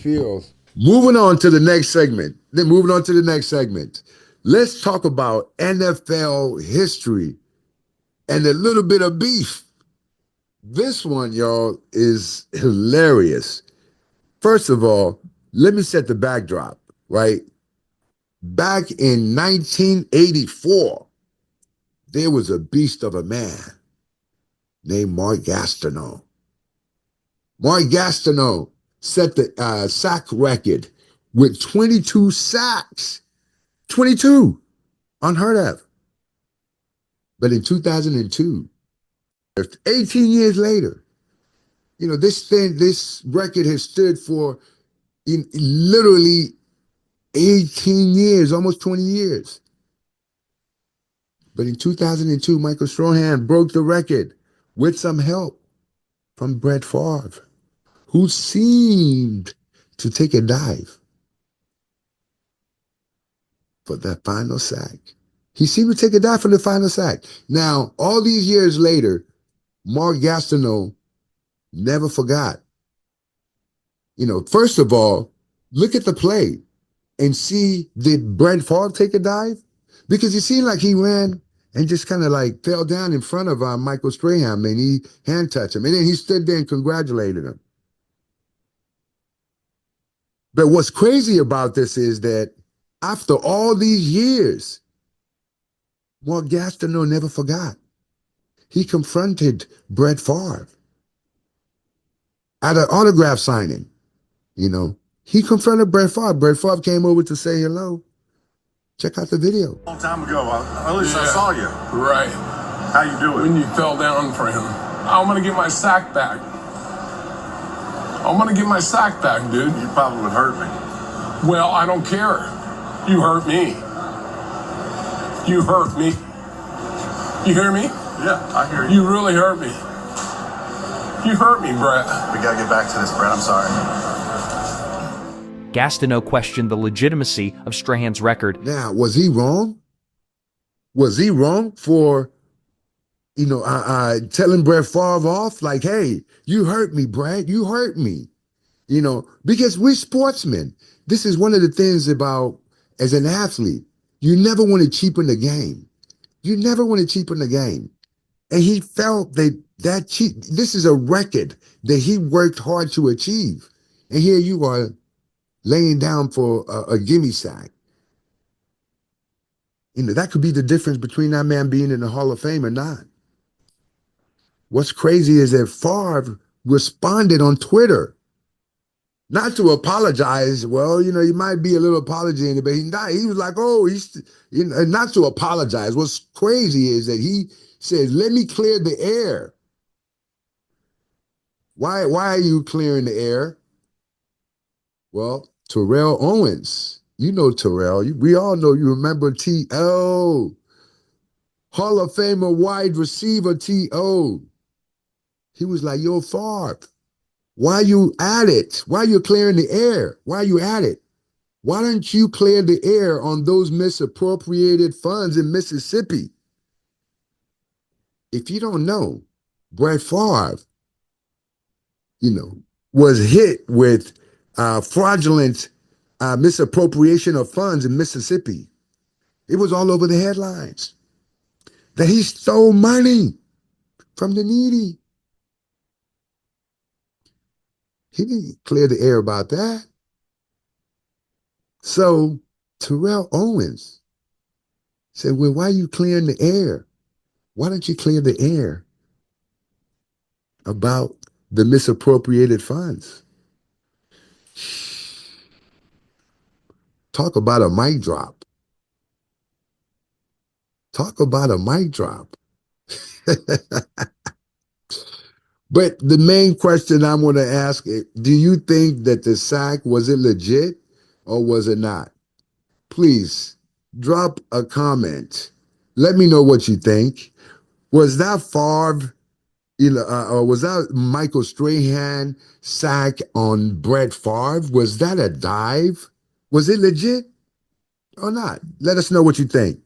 feels. Moving on to the next segment. Then moving on to the next segment. Let's talk about NFL history and a little bit of beef. This one, y'all, is hilarious. First of all, let me set the backdrop, right? Back in 1984, there was a beast of a man named Mark Gastineau. Mark Gastineau set the sack record with 22 sacks. 22. Unheard of. But in 2002, 18 years later, this record has stood for literally 18 years, almost 20 years. But in 2002, Michael Strahan broke the record with some help from Brett Favre, who seemed to take a dive for that final sack. He seemed to take a dive for the final sack. Now, all these years later, Mark Gastineau never forgot. First of all, look at the play and see, did Brett Favre take a dive? Because it seemed like he ran and just kind of like fell down in front of Michael Strahan, and he hand touched him. And then he stood there and congratulated him. But what's crazy about this is that after all these years, Mark Gastineau never forgot. He confronted Brett Favre at an autograph signing. He confronted Brett Favre. Brett Favre came over to say hello. Check out the video. A long time ago, at least I saw you. Right. How you doing? When you fell down for him. I'm going to get my sack back. I'm going to get my sack back, dude. You probably would hurt me. Well, I don't care. You hurt me. You hurt me. You hear me? Yeah, I hear you. You really hurt me. You hurt me, Brett. We got to get back to this, Brett. I'm sorry. Gastineau questioned the legitimacy of Strahan's record. Now, was he wrong? Was he wrong for, telling Brett Favre off? Like, hey, you hurt me, Brett. You hurt me. Because we're sportsmen. This is one of the things about, as an athlete, you never want to cheapen the game. You never want to cheapen the game. And he felt this is a record that he worked hard to achieve. And here you are laying down for a gimme sack. That could be the difference between that man being in the Hall of Fame or not. What's crazy is that Favre responded on Twitter, not to apologize. Well, you might be a little apology in it, but he was like, not to apologize. What's crazy is that he says, let me clear the air. Why are you clearing the air? Well, Terrell Owens, Terrill. We all know, you remember T.O. Hall of Famer wide receiver T.O. He was like, yo, Favre, why you at it? Why you clearing the air? Why you at it? Why don't you clear the air on those misappropriated funds in Mississippi? If you don't know, Brett Favre, was hit with fraudulent misappropriation of funds in Mississippi. It was all over the headlines that he stole money from the needy. He didn't clear the air about that. So Terrell Owens said, well, why are you clearing the air? Why don't you clear the air about the misappropriated funds? Talk about a mic drop. Talk about a mic drop. But the main question I'm going to ask is, do you think that the sack, was it legit or was it not? Please drop a comment. Let me know what you think. Was that Favre, or was that Michael Strahan sack on Brett Favre? Was that a dive? Was it legit or not? Let us know what you think.